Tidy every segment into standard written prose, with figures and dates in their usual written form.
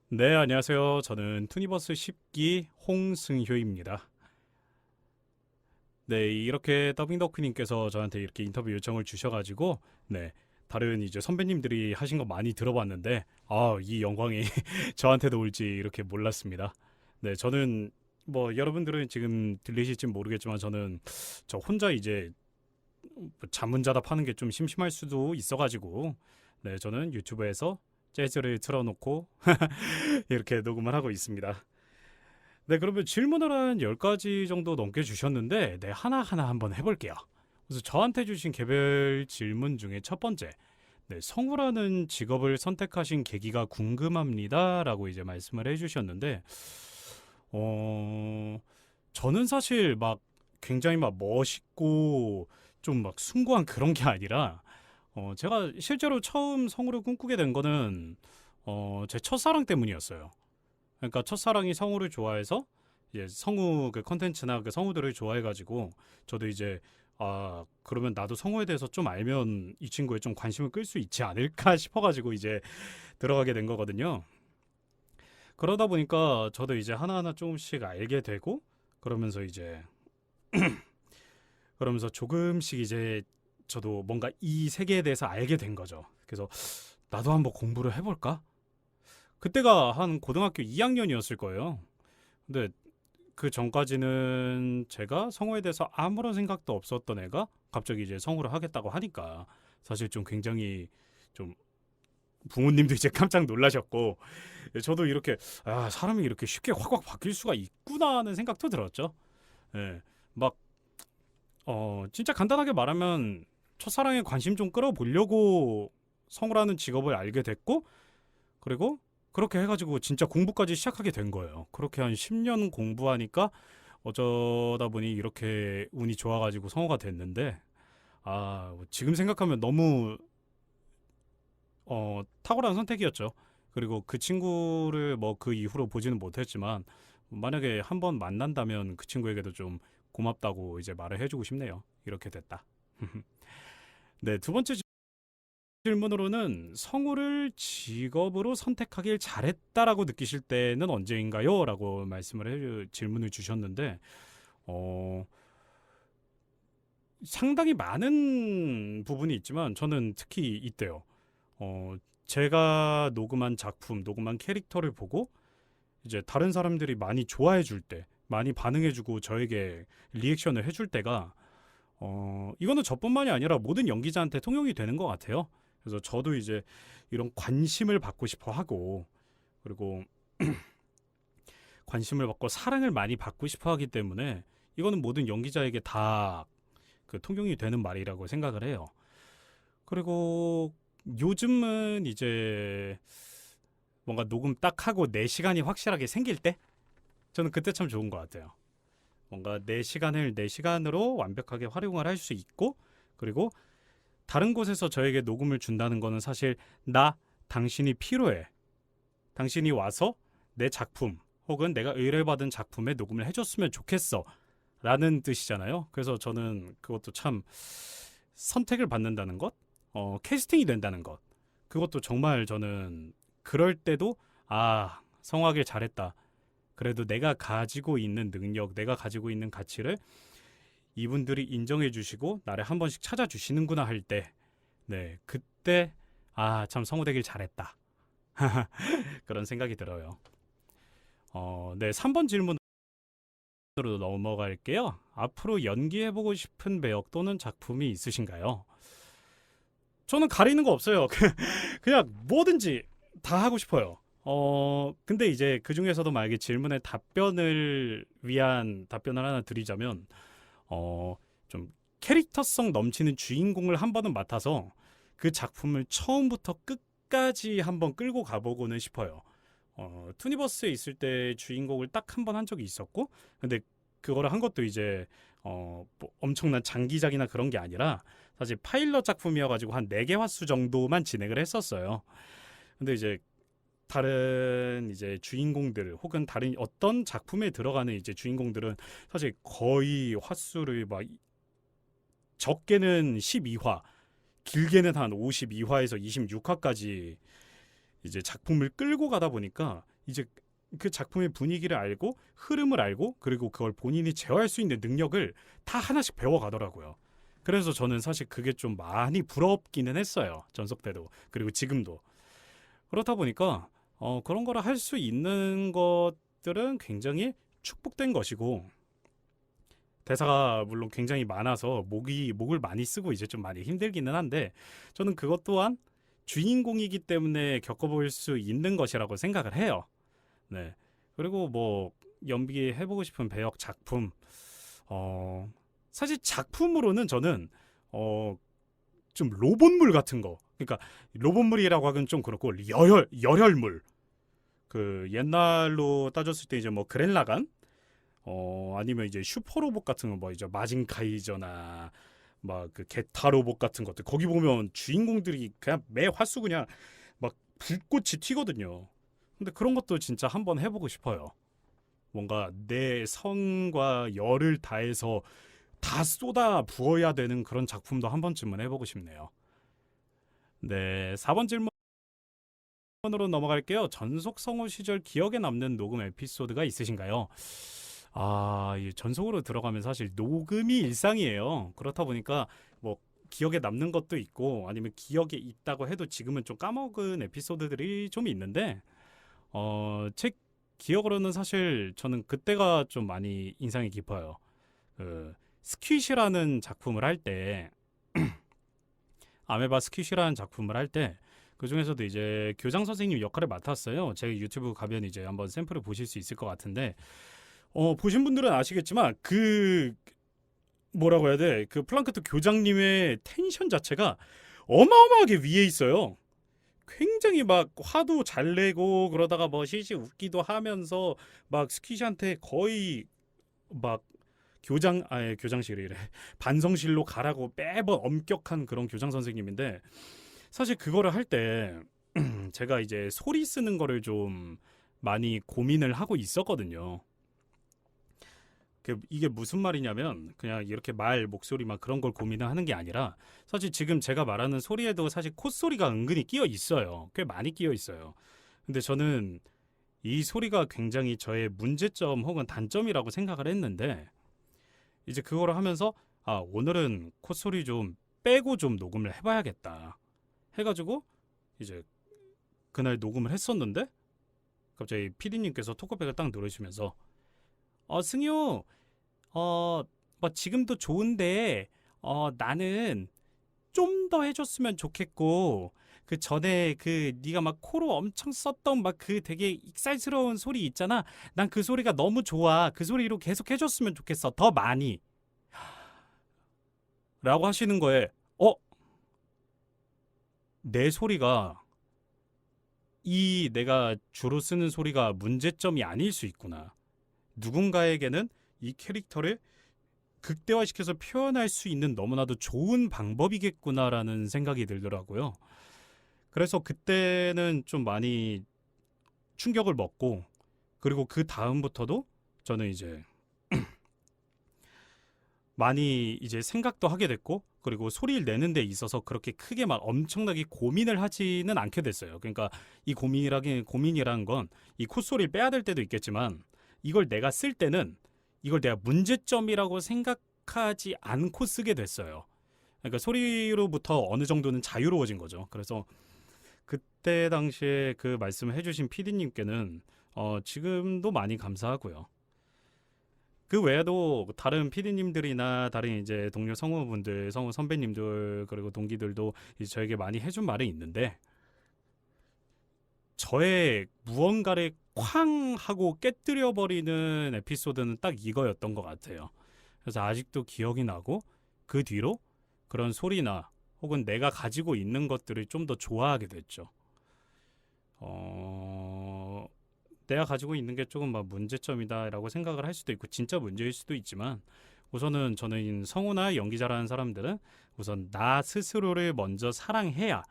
네, 안녕하세요. 저는 투니버스 10기 홍승효입니다. 네, 이렇게 더빙덕후님께서 저한테 이렇게 인터뷰 요청을 주셔가지고, 네, 다른 이제 선배님들이 하신 거 많이 들어봤는데, 이 영광이 저한테도 올지 이렇게 몰랐습니다. 네, 저는 뭐 여러분들은 지금 들리실지 모르겠지만 저는 저 혼자 이제 자문자답 하는 게 좀 심심할 수도 있어가지고, 네, 저는 유튜브에서 재즈를 틀어놓고 이렇게 녹음을 하고 있습니다. 네, 그러면 질문을 한 10가지 정도 넘게 주셨는데, 네, 하나하나 한번 해볼게요. 그래서 저한테 주신 개별 질문 중에 첫 번째, 네, 성우라는 직업을 선택하신 계기가 궁금합니다. 라고 이제 말씀을 해주셨는데, 어, 저는 사실 막 굉장히 막 멋있고 좀 막 숭고한 그런 게 아니라, 제가 실제로 처음 성우를 꿈꾸게 된 거는, 제 첫사랑 때문이었어요. 그러니까 첫사랑이 성우를 좋아해서 이제 성우 그 컨텐츠나 그 성우들을 좋아해가지고 저도 이제 그러면 나도 성우에 대해서 좀 알면 이 친구에 좀 관심을 끌 수 있지 않을까 싶어가지고 이제 들어가게 된 거거든요. 그러다 보니까 저도 이제 하나하나 조금씩 알게 되고 그러면서 이제 그러면서 조금씩 이제 저도 뭔가 이 세계에 대해서 알게 된 거죠. 그래서 나도 한번 공부를 해볼까? 그때가 한 고등학교 2학년이었을 거예요. 근데 그 전까지는 제가 성우에 대해서 아무런 생각도 없었던 애가 갑자기 이제 성우를 하겠다고 하니까 사실 좀 굉장히 좀 부모님도 이제 깜짝 놀라셨고 저도 이렇게 사람이 이렇게 쉽게 확확 바뀔 수가 있구나 하는 생각도 들었죠. 예. 막 진짜 간단하게 말하면 첫사랑에 관심 좀 끌어보려고 성우라는 직업을 알게 됐고 그리고 그렇게 해가지고 진짜 공부까지 시작하게 된 거예요. 그렇게 한 10년 공부하니까 어쩌다 보니 이렇게 운이 좋아가지고 성우가 됐는데 지금 생각하면 너무 탁월한 선택이었죠. 그리고 그 친구를 뭐 그 이후로 보지는 못했지만 만약에 한번 만난다면 그 친구에게도 좀 고맙다고 이제 말을 해주고 싶네요. 이렇게 됐다. 네, 두 번째 질문으로는 성우를 직업으로 선택하길 잘했다라고 느끼실 때는 언제인가요? 라고 질문을 주셨는데 어, 상당히 많은 부분이 있지만 저는 특히 이때요. 제가 녹음한 작품, 녹음한 캐릭터를 보고 이제 다른 사람들이 많이 좋아해 줄 때, 많이 반응해 주고 저에게 리액션을 해줄 때가 이거는 저뿐만이 아니라 모든 연기자한테 통용이 되는 것 같아요. 그래서 저도 이제 이런 관심을 받고 싶어 하고 그리고 관심을 받고 사랑을 많이 받고 싶어 하기 때문에 이거는 모든 연기자에게 다 그 통용이 되는 말이라고 생각을 해요. 그리고 요즘은 이제 뭔가 녹음 딱 하고 내 시간이 확실하게 생길 때 저는 그때 참 좋은 것 같아요. 뭔가 내 시간을 내 시간으로 완벽하게 활용을 할 수 있고 그리고 다른 곳에서 저에게 녹음을 준다는 거는 사실 나 당신이 필요해. 당신이 와서 내 작품 혹은 내가 의뢰받은 작품에 녹음을 해줬으면 좋겠어. 라는 뜻이잖아요. 그래서 저는 그것도 참 선택을 받는다는 것, 캐스팅이 된다는 것. 그것도 정말 저는 그럴 때도 성하길 잘했다. 그래도 내가 가지고 있는 능력, 내가 가지고 있는 가치를 이분들이 인정해 주시고 나를 한 번씩 찾아주시는구나 할 때, 네, 그때 참 성우되길 잘했다. 그런 생각이 들어요. 네, 3번 질문으로 넘어갈게요. 앞으로 연기해보고 싶은 배역 또는 작품이 있으신가요? 저는 가리는 거 없어요. 그냥 뭐든지 다 하고 싶어요. 근데 이제 그 중에서도 만약에 질문에 답변을 위한 답변을 하나 드리자면, 좀 캐릭터성 넘치는 주인공을 한 번은 맡아서 그 작품을 처음부터 끝까지 한번 끌고 가보고는 싶어요. 투니버스에 있을 때 주인공을 딱 한 번 한 적이 있었고, 근데 그거를 한 것도 이제 뭐 엄청난 장기작이나 그런 게 아니라 사실 파일럿 작품이어가지고 한 4개 화수 정도만 진행을 했었어요. 근데 이제 다른 이제 주인공들 혹은 다른 어떤 작품에 들어가는 이제 주인공들은 사실 거의 화수를 막 적게는 12화, 길게는 한 52화에서 26화까지 이제 작품을 끌고 가다 보니까 이제 그 작품의 분위기를 알고 흐름을 알고 그리고 그걸 본인이 제어할 수 있는 능력을 다 하나씩 배워가더라고요. 그래서 저는 사실 그게 좀 많이 부럽기는 했어요. 전속 때도 그리고 지금도. 그렇다 보니까 그런 거를 할 수 있는 것들은 굉장히 축복된 것이고 대사가 물론 굉장히 많아서 목을 많이 쓰고 이제 좀 많이 힘들기는 한데 저는 그것 또한 주인공이기 때문에 겪어볼 수 있는 것이라고 생각을 해요. 네. 그리고 뭐 연기해보고 싶은 배역 작품 사실 작품으로는 저는 어, 좀 로봇물 같은 거 그러니까 로봇물이라고 하긴 좀 그렇고 열혈물 그 옛날로 따졌을 때 이제 뭐 그랜라간 아니면 이제 슈퍼로봇 같은 거 뭐 이제 마징카이저나 막 그 게타 로봇 같은 것들 거기 보면 주인공들이 그냥 매 화수 그냥 막 불꽃이 튀거든요. 근데 그런 것도 진짜 한번 해보고 싶어요. 뭔가 내 성과 열을 다해서 다 쏟아 부어야 되는 그런 작품도 한 번쯤은 해보고 싶네요. 네, 4번 질문으로 넘어갈게요. 전속 성우 시절 기억에 남는 녹음 에피소드가 있으신가요? 이 전속으로 들어가면 사실 녹음이 일상이에요. 그렇다 보니까 뭐 기억에 남는 것도 있고 아니면 기억에 있다고 해도 지금은 좀 까먹은 에피소드들이 좀 있는데 제 기억으로는 사실 저는 그때가 좀 많이 인상이 깊어요. 그 스퀴시라는 작품을 할 때 아메바 스퀴시라는 작품을 할 때 그중에서도 이제 교장 선생님 역할을 맡았어요. 제가 유튜브 가면 이제 한번 샘플을 보실 수 있을 것 같은데 보신 분들은 아시겠지만 그 뭐라고 해야 돼? 그 플랑크ton 교장님의 텐션 자체가 어마어마하게 위에 있어요. 굉장히 막 화도 잘 내고 그러다가 뭐 실시 웃기도 하면서 막 스퀴시한테 거의 막 교장실이래 반성실로 가라고 매번 엄격한 그런 교장 선생님인데 사실 그거를 할 때 제가 이제 소리 쓰는 거를 좀 많이 고민을 하고 있었거든요. 이게 무슨 말이냐면 그냥 이렇게 말 목소리만 그런 걸 고민을 하는 게 아니라 사실 지금 제가 말하는 소리에도 사실 콧소리가 은근히 끼어 있어요. 꽤 많이 끼어 있어요. 근데 저는 이 소리가 굉장히 저의 문제점 혹은 단점이라고 생각을 했는데 이제 그거를 하면서 오늘은 콧소리 좀 빼고 좀 녹음을 해봐야겠다 해가지고 이제 그날 녹음을 했었는데 갑자기 PD님께서 토크백을 딱 누르시면서 승효 뭐 지금도 좋은데 나는 좀 더 해줬으면 좋겠고 그 전에 그 네가 막 코로 엄청 썼던 막 그 되게 익살스러운 소리 있잖아. 난 그 소리가 너무 좋아. 그 소리로 계속 해줬으면 좋겠어. 더 많이. 라고 하시는 거에 내 소리가 이 내가 주로 쓰는 소리가 문제점이 아닐 수 있구나. 누군가에게는 이 캐릭터를 극대화시켜서 표현할 수 있는 너무나도 좋은 방법이겠구나라는 생각이 들더라고요. 그래서 그때는 좀 많이 충격을 먹고 그리고 그 다음부터도 저는 이제 많이 이제 생각도 하게 됐고 그리고 소리를 내는 데 있어서 그렇게 크게 막 엄청나게 고민을 하지는 않게 됐어요. 그러니까 이 고민이란 건 이 콧소리를 빼야 될 때도 있겠지만 이걸 내가 쓸 때는 이걸 내가 문제점이라고 생각하지 않고 쓰게 됐어요. 그러니까 소리로부터 어느 정도는 자유로워진 거죠. 그래서 그때 당시에 그 말씀을 해주신 PD님께는 지금도 많이 감사하고요. 그 외에도 다른 PD님들이나 다른 이제 동료 성우분들, 성우 선배님들 그리고 동기들도 이제 저에게 많이 해준 말이 있는데 저의 무언가를 쾅 하고 깨뜨려 버리는 에피소드는 딱 이거였던 것 같아요. 그래서 아직도 기억이 나고 그 뒤로 그런 소리나 혹은 내가 가지고 있는 것들을 좀 더 좋아하게 됐죠. 내가 가지고 있는 게 조금 막 문제점이다라고 생각을 할 수도 있고 진짜 문제일 수도 있지만 우선은 저는 성우나 연기 잘하는 사람들은 우선 나 스스로를 먼저 사랑해야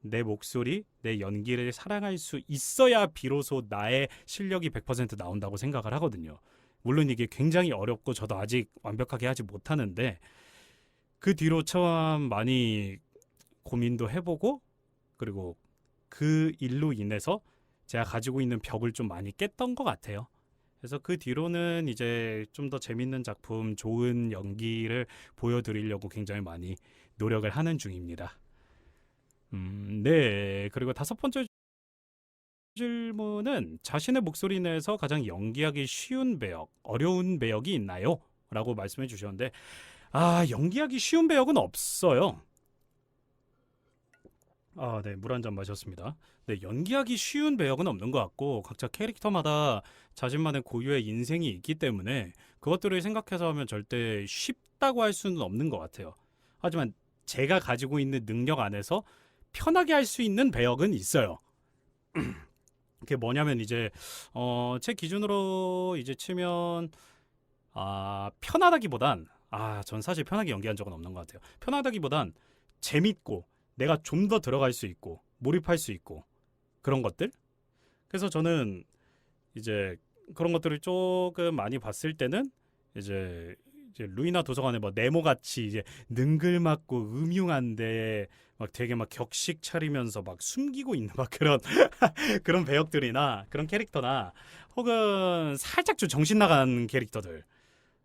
내 목소리, 내 연기를 사랑할 수 있어야 비로소 나의 실력이 100% 나온다고 생각을 하거든요. 물론 이게 굉장히 어렵고 저도 아직 완벽하게 하지 못하는데 그 뒤로 참 많이 고민도 해보고 그리고 그 일로 인해서 제가 가지고 있는 벽을 좀 많이 깼던 것 같아요. 그래서 그 뒤로는 이제 좀 더 재밌는 작품, 좋은 연기를 보여드리려고 굉장히 많이 노력을 하는 중입니다. 네. 그리고 다섯 번째 질문은 자신의 목소리 내에서 가장 연기하기 쉬운 배역, 어려운 배역이 있나요? 라고 말씀해 주셨는데, 연기하기 쉬운 배역은 없어요. 네, 물 한 잔 마셨습니다. 네, 연기하기 쉬운 배역은 없는 것 같고, 각자 캐릭터마다 자신만의 고유의 인생이 있기 때문에 그것들을 생각해서 하면 절대 쉽다고 할 수는 없는 것 같아요. 하지만 제가 가지고 있는 능력 안에서 편하게 할 수 있는 배역은 있어요. 그게 뭐냐면 이제 제 기준으로 이제 치면 편하다기보단 전 사실 편하게 연기한 적은 없는 것 같아요. 편하다기보단 재밌고 내가 좀 더 들어갈 수 있고 몰입할 수 있고 그런 것들. 그래서 저는 이제 그런 것들을 조금 많이 봤을 때는 이제 루이나 도서관에 뭐 네모 같이 이제 능글맞고 음흉한데 막 되게 막 격식 차리면서 막 숨기고 있는 막 그런 그런 배역들이나 그런 캐릭터나 혹은 살짝 좀 정신 나간 캐릭터들.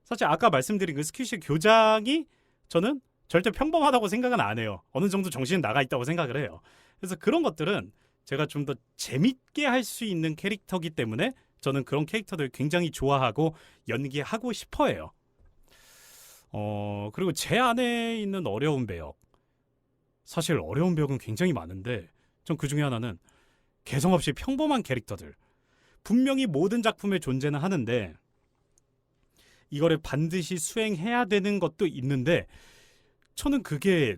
사실 아까 말씀드린 그 스퀴시 교장이 저는 절대 평범하다고 생각은 안 해요. 어느 정도 정신 나가 있다고 생각을 해요. 그래서 그런 것들은 제가 좀 더 재밌게 할 수 있는 캐릭터기 때문에 저는 그런 캐릭터들 굉장히 좋아하고 연기하고 싶어 해요. 그리고 제 안에 있는 어려운 배역. 사실 어려운 배역은 굉장히 많은데 전 그 중에 하나는 개성 없이 평범한 캐릭터들. 분명히 모든 작품에 존재는 하는데 이거를 반드시 수행해야 되는 것도 있는데 저는 그게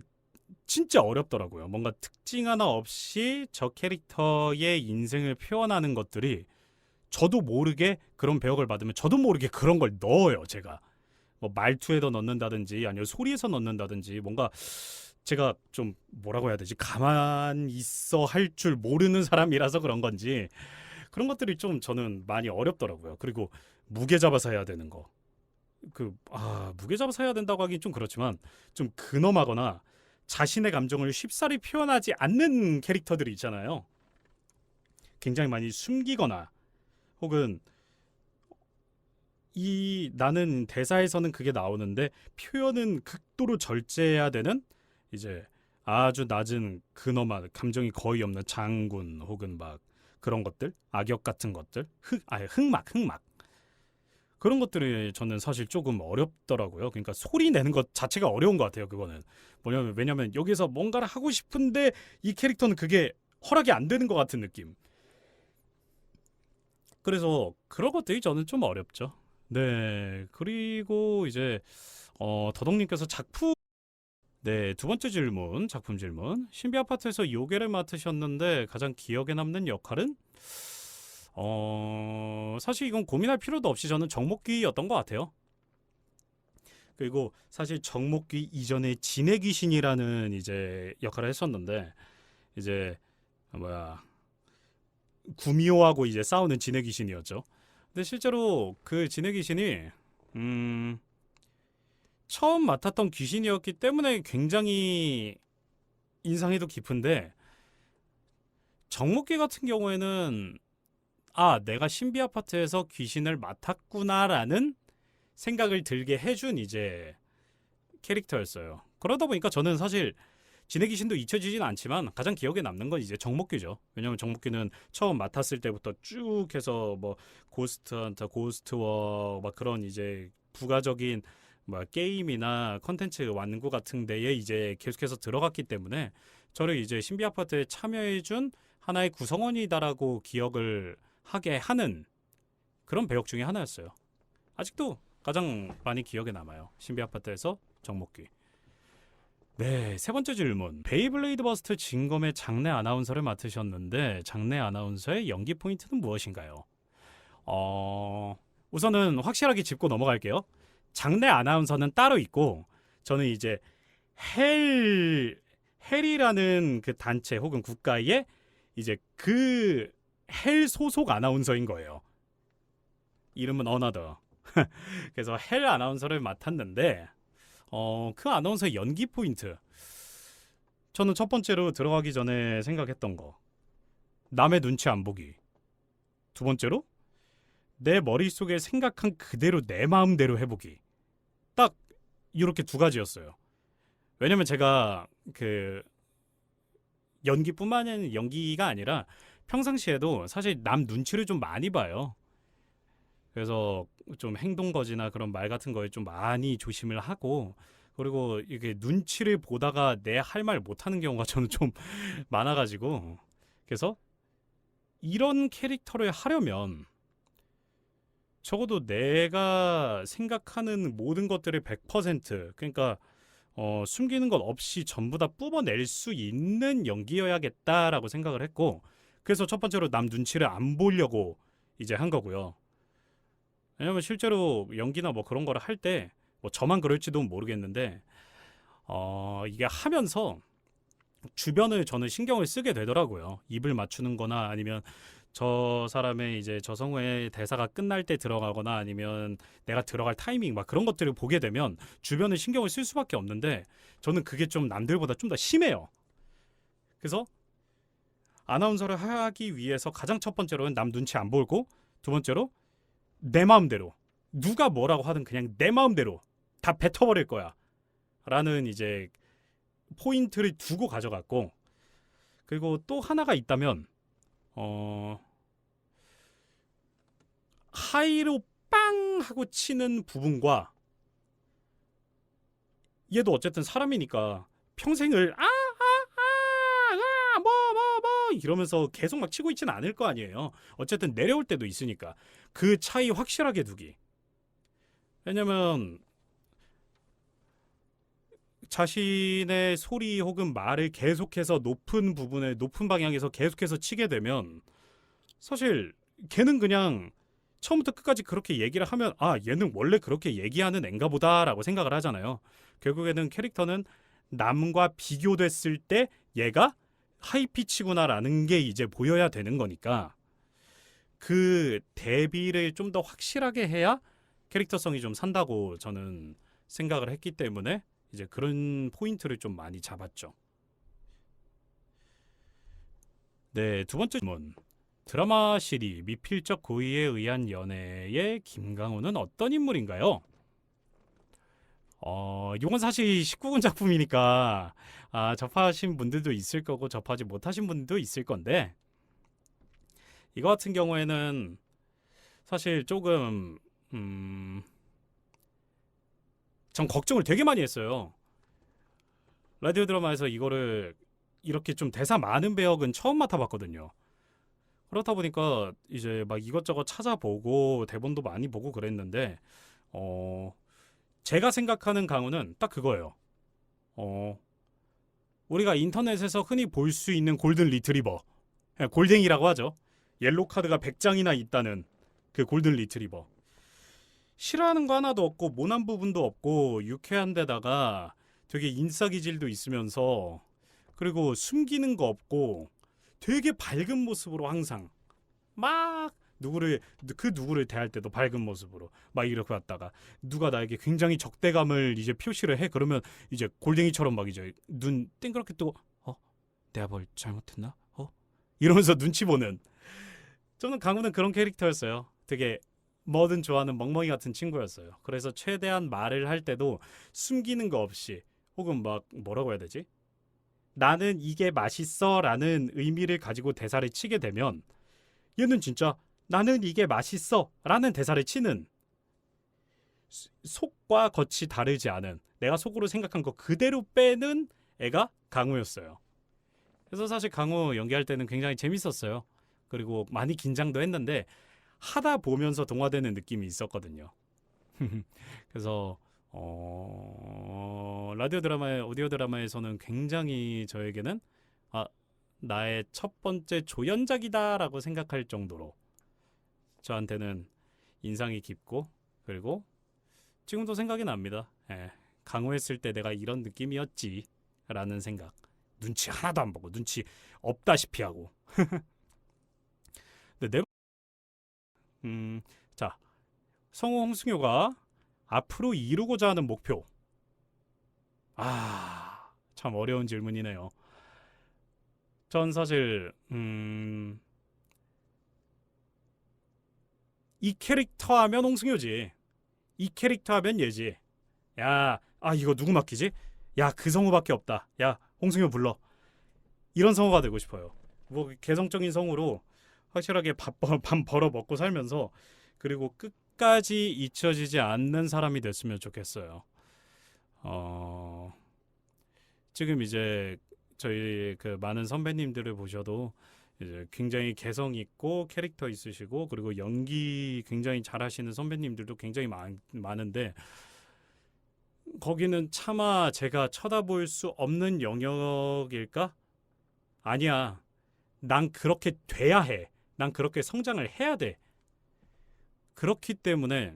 진짜 어렵더라고요. 뭔가 특징 하나 없이 저 캐릭터의 인생을 표현하는 것들이 저도 모르게 그런 배역을 받으면 저도 모르게 그런 걸 넣어요. 제가 뭐 말투에도 넣는다든지 아니면 소리에서 넣는다든지 뭔가 제가 좀 뭐라고 해야 되지? 가만 있어 할 줄 모르는 사람이라서 그런 건지 그런 것들이 좀 저는 많이 어렵더라고요. 그리고 무게 잡아서 해야 되는 거. 무게 잡아서 해야 된다고 하긴 좀 그렇지만 좀 근엄하거나 자신의 감정을 쉽사리 표현하지 않는 캐릭터들이 있잖아요. 굉장히 많이 숨기거나 혹은 나는 대사에서는 그게 나오는데 표현은 극도로 절제해야 되는 이제 아주 낮은 근엄한 감정이 거의 없는 장군 혹은 막 그런 것들 악역 같은 것들 흑막 그런 것들이 저는 사실 조금 어렵더라고요. 그러니까 소리 내는 것 자체가 어려운 것 같아요. 그거는 왜냐면 여기서 뭔가를 하고 싶은데 이 캐릭터는 그게 허락이 안 되는 것 같은 느낌. 그래서 그런 것들이 저는 좀 어렵죠. 네, 그리고 이제 더덕님께서 작품 네, 두 번째 질문, 작품 질문. 신비 아파트에서 요괴를 맡으셨는데 가장 기억에 남는 역할은 사실 이건 고민할 필요도 없이 저는 정목귀였던 것 같아요. 그리고 사실 정목귀 이전에 진해 귀신이라는 이제 역할을 했었는데 이제 뭐야 구미호하고 이제 싸우는 진해 귀신이었죠. 근데 실제로 그 진해 귀신이 음, 처음 맡았던 귀신이었기 때문에 굉장히 인상에도 깊은데 정목귀 같은 경우에는 내가 신비 아파트에서 귀신을 맡았구나라는 생각을 들게 해준 이제 캐릭터였어요. 그러다 보니까 저는 사실 진해 귀신도 잊혀지진 않지만 가장 기억에 남는 건 이제 정목귀죠. 왜냐면 정목귀는 처음 맡았을 때부터 쭉 해서 뭐 고스트 헌터, 고스트워 막 그런 이제 부가적인 뭐 게임이나 컨텐츠 완구 같은 데에 이제 계속해서 들어갔기 때문에 저를 이제 신비 아파트에 참여해준 하나의 구성원이다라고 기억을 하게 하는 그런 배역 중에 하나였어요. 아직도 가장 많이 기억에 남아요. 신비 아파트에서 정목귀. 네, 세 번째 질문. 베이블레이드 버스트 진검의 장내 아나운서를 맡으셨는데 장내 아나운서의 연기 포인트는 무엇인가요? 우선은 확실하게 짚고 넘어갈게요. 장내 아나운서는 따로 있고 저는 이제 헬이라는 그 단체 혹은 국가의 이제 그 헬 소속 아나운서인 거예요. 이름은 어나더. 그래서 헬 아나운서를 맡았는데 그 아나운서의 연기 포인트. 저는 첫 번째로 들어가기 전에 생각했던 거. 남의 눈치 안 보기. 두 번째로 내 머릿속에 생각한 그대로 내 마음대로 해보기. 딱 이렇게 두 가지였어요. 왜냐면 제가 그 연기뿐만 아니라 연기가 아니라 평상시에도 사실 남 눈치를 좀 많이 봐요. 그래서 좀 행동 거지나 그런 말 같은 거에 좀 많이 조심을 하고, 그리고 이게 눈치를 보다가 내 할 말 못하는 경우가 저는 좀 많아가지고, 그래서 이런 캐릭터를 하려면 적어도 내가 생각하는 모든 것들을 100% 그러니까 숨기는 것 없이 전부 다 뿜어낼 수 있는 연기여야겠다라고 생각을 했고, 그래서 첫 번째로 남 눈치를 안 보려고 이제 한 거고요. 왜냐면 실제로 연기나 뭐 그런 거를 할 때 뭐 저만 그럴지도 모르겠는데 이게 하면서 주변을 저는 신경을 쓰게 되더라고요. 입을 맞추는 거나 아니면 저 사람의 이제 저 성우의 대사가 끝날 때 들어가거나 아니면 내가 들어갈 타이밍 막 그런 것들을 보게 되면 주변을 신경을 쓸 수밖에 없는데, 저는 그게 좀 남들보다 좀 더 심해요. 그래서 아나운서를 하기 위해서 가장 첫 번째로는 남 눈치 안 보고, 두 번째로 내 마음대로 누가 뭐라고 하든 그냥 내 마음대로 다 뱉어버릴 거야 라는 이제 포인트를 두고 가져갔고, 그리고 또 하나가 있다면 하이로 빵 하고 치는 부분과, 얘도 어쨌든 사람이니까 평생을 이러면서 계속 막 치고 있지는 않을 거 아니에요. 어쨌든 내려올 때도 있으니까 그 차이 확실하게 두기. 왜냐면 자신의 소리 혹은 말을 계속해서 높은 부분에 높은 방향에서 계속해서 치게 되면 사실 걔는 그냥 처음부터 끝까지 그렇게 얘기를 하면 얘는 원래 그렇게 얘기하는 앤가 보다라고 생각을 하잖아요. 결국에는 캐릭터는 남과 비교됐을 때 얘가 하이피치구나라는 게 이제 보여야 되는 거니까, 그 대비를 좀 더 확실하게 해야 캐릭터성이 좀 산다고 저는 생각을 했기 때문에 이제 그런 포인트를 좀 많이 잡았죠. 네, 두 번째 질문. 드라마 시리 미필적 고의에 의한 연애의 김강호는 어떤 인물인가요? 이건 사실 19금 작품이니까 접하신 분들도 있을 거고 접하지 못하신 분들도 있을 건데, 이거 같은 경우에는 사실 조금 전 걱정을 되게 많이 했어요. 라디오 드라마에서 이거를 이렇게 좀 대사 많은 배역은 처음 맡아봤거든요. 그렇다 보니까 이제 막 이것저것 찾아보고 대본도 많이 보고 그랬는데, 제가 생각하는 강호는 딱 그거예요. 우리가 인터넷에서 흔히 볼 수 있는 골든 리트리버, 골댕이라고 하죠. 옐로 카드가 100장이나 있다는 그 골든 리트리버. 싫어하는 거 하나도 없고 모난 부분도 없고 유쾌한 데다가 되게 인싸기질도 있으면서, 그리고 숨기는 거 없고 되게 밝은 모습으로 항상 막 누구를 대할 때도 밝은 모습으로 막 이렇게 왔다가, 누가 나에게 굉장히 적대감을 이제 표시를 해 그러면 이제 골댕이처럼 막 이제 눈 땡그랗게 뜨고 내가 뭘 잘못했나? 이러면서 눈치 보는, 저는 강우는 그런 캐릭터였어요. 되게 뭐든 좋아하는 멍멍이 같은 친구였어요. 그래서 최대한 말을 할 때도 숨기는 거 없이, 혹은 막 뭐라고 해야 되지? 나는 이게 맛있어 라는 의미를 가지고 대사를 치게 되면 얘는 진짜 나는 이게 맛있어 라는 대사를 치는, 속과 겉이 다르지 않은, 내가 속으로 생각한 거 그대로 빼는 애가 강우였어요. 그래서 사실 강우 연기할 때는 굉장히 재밌었어요. 그리고 많이 긴장도 했는데 하다 보면서 동화되는 느낌이 있었거든요. 그래서 라디오 드라마의 오디오 드라마에서는 굉장히 저에게는 나의 첫 번째 조연작이다라고 생각할 정도로 저한테는 인상이 깊고, 그리고 지금도 생각이 납니다. 강호했을 때 내가 이런 느낌이었지 라는 생각. 눈치 하나도 안 보고 눈치 없다시피 하고. 근데 자, 성우 홍승효가 앞으로 이루고자 하는 목표. 참 어려운 질문이네요. 전 사실 이 캐릭터 하면 홍승효지. 이 캐릭터 하면 얘지. 야, 이거 누구 맡기지? 야, 그 성우밖에 없다. 야, 홍승효 불러. 이런 성우가 되고 싶어요. 뭐 개성적인 성우로 확실하게 밥 벌어 먹고 살면서 그리고 끝까지 잊혀지지 않는 사람이 됐으면 좋겠어요. 지금 이제 저희 그 많은 선배님들을 보셔도 이제 굉장히 개성 있고 캐릭터 있으시고 그리고 연기 굉장히 잘하시는 선배님들도 굉장히 많은데 거기는 차마 제가 쳐다볼 수 없는 영역일까? 아니야. 난 그렇게 돼야 해. 난 그렇게 성장을 해야 돼. 그렇기 때문에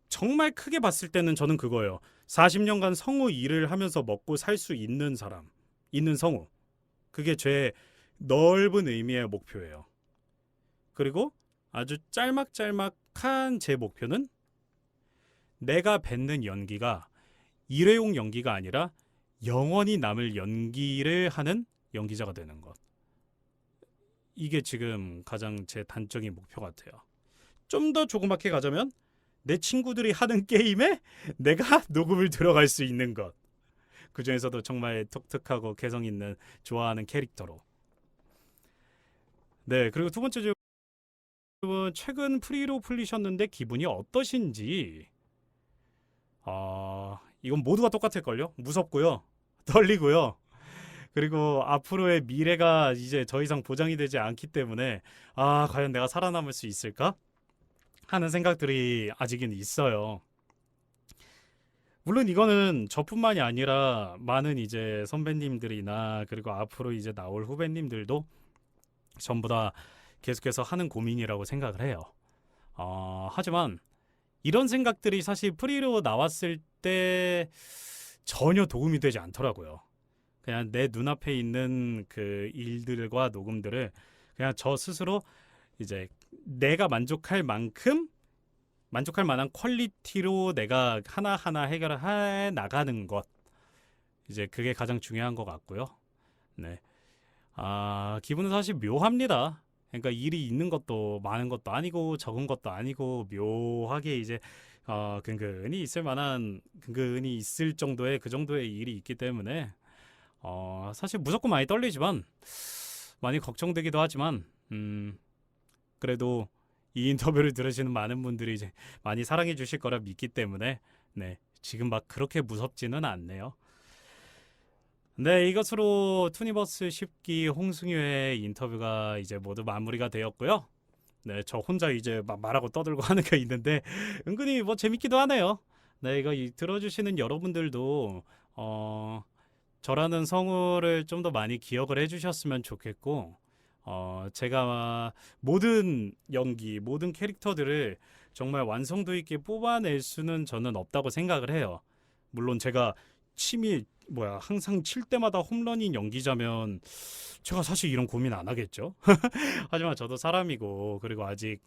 정말 크게 봤을 때는 저는 그거예요. 40년간 성우 일을 하면서 먹고 살 수 있는 사람, 있는 성우. 그게 제 넓은 의미의 목표예요. 그리고 아주 짤막짤막한 제 목표는 내가 뱉는 연기가 일회용 연기가 아니라 영원히 남을 연기를 하는 연기자가 되는 것. 이게 지금 가장 제 단적인 목표 같아요. 좀 더 조그맣게 가자면 내 친구들이 하는 게임에 내가 녹음을 들어갈 수 있는 것. 그 중에서도 정말 독특하고 개성 있는 좋아하는 캐릭터로. 네, 그리고 두 번째 질문, 최근 프리로 풀리셨는데 기분이 어떠신지. 이건 모두가 똑같을걸요? 무섭고요. 떨리고요. 그리고 앞으로의 미래가 이제 더 이상 보장이 되지 않기 때문에 과연 내가 살아남을 수 있을까? 하는 생각들이 아직은 있어요. 물론 이거는 저뿐만이 아니라 많은 이제 선배님들이나 그리고 앞으로 이제 나올 후배님들도 전부 다 계속해서 하는 고민이라고 생각을 해요. 하지만 이런 생각들이 사실 프리로 나왔을 때 전혀 도움이 되지 않더라고요. 그냥 내 눈앞에 있는 그 일들과 녹음들을 그냥 저 스스로 이제 내가 만족할 만큼 만족할 만한 퀄리티로 내가 하나하나 해결을 해 나가는 것. 이제 그게 가장 중요한 것 같고요. 네. 기분은 사실 묘합니다. 그러니까 일이 있는 것도 많은 것도 아니고 적은 것도 아니고 묘하게 이제 근근히 있을 만한 근근히 있을 정도의 그 정도의 일이 있기 때문에 사실 무조건 많이 떨리지만 많이 걱정되기도 하지만 그래도 이 인터뷰를 들으시는 많은 분들이 이제 많이 사랑해 주실 거라 믿기 때문에 네, 지금 막 그렇게 무섭지는 않네요. 네, 이것으로 투니버스 10기 홍승효의 인터뷰가 이제 모두 마무리가 되었고요. 네, 저 혼자 이제 막 말하고 떠들고 하는 게 있는데 은근히 뭐 재밌기도 하네요. 네, 이거 들어주시는 여러분들도 저라는 성우를 좀 더 많이 기억을 해주셨으면 좋겠고 제가 모든 연기, 모든 캐릭터들을 정말 완성도 있게 뽑아낼 수는 저는 없다고 생각을 해요. 물론 제가 항상 칠 때마다 홈런인 연기자면 제가 사실 이런 고민 안 하겠죠. 하지만 저도 사람이고 그리고 아직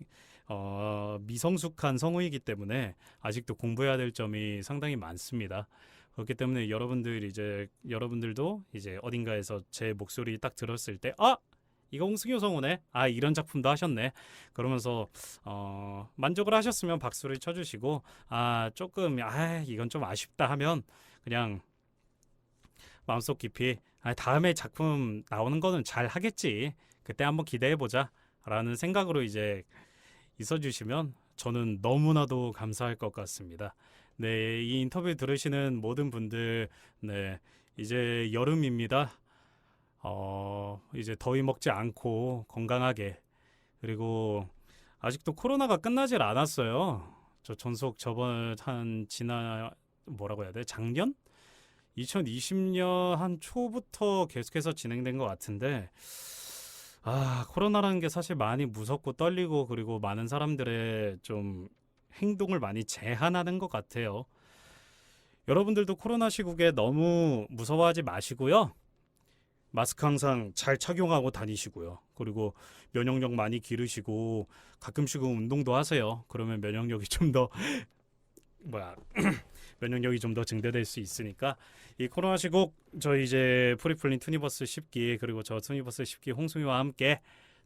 미성숙한 성우이기 때문에 아직도 공부해야 될 점이 상당히 많습니다. 그렇기 때문에 여러분들도 이제 어딘가에서 제 목소리 딱 들었을 때 이거 홍승효 성우네. 이런 작품도 하셨네. 그러면서 만족을 하셨으면 박수를 쳐주시고 조금 이건 좀 아쉽다 하면 그냥 마음속 깊이 다음에 작품 나오는 거는 잘 하겠지. 그때 한번 기대해 보자. 라는 생각으로 이제 있어주시면 저는 너무나도 감사할 것 같습니다. 네, 이 인터뷰 들으시는 모든 분들, 네, 이제 여름입니다. 이제 더위 먹지 않고 건강하게 그리고 아직도 코로나가 끝나질 않았어요. 저 전속 뭐라고 해야 돼? 작년? 2020년 한 초부터 계속해서 진행된 것 같은데 코로나라는 게 사실 많이 무섭고 떨리고 그리고 많은 사람들의 좀 행동을 많이 제한하는 것 같아요. 여러분들도 코로나 시국에 너무 무서워하지 마시고요. 마스크 항상 잘 착용하고 다니시고요. 그리고 면역력 많이 기르시고 가끔씩은 운동도 하세요. 그러면 면역력이 좀 더 면역력이 좀 더 증대될 수 있으니까 이 코로나 시국 저희 이제 프리플린 투니버스 10기 그리고 저 투니버스 10기 홍승효와 함께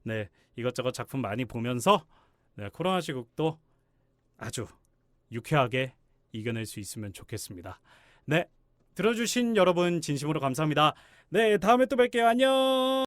네, 이것저것 작품 많이 보면서 네, 코로나 시국도 아주 유쾌하게 이겨낼 수 있으면 좋겠습니다. 네, 들어주신 여러분 진심으로 감사합니다. 네, 다음에 또 뵐게요. 안녕.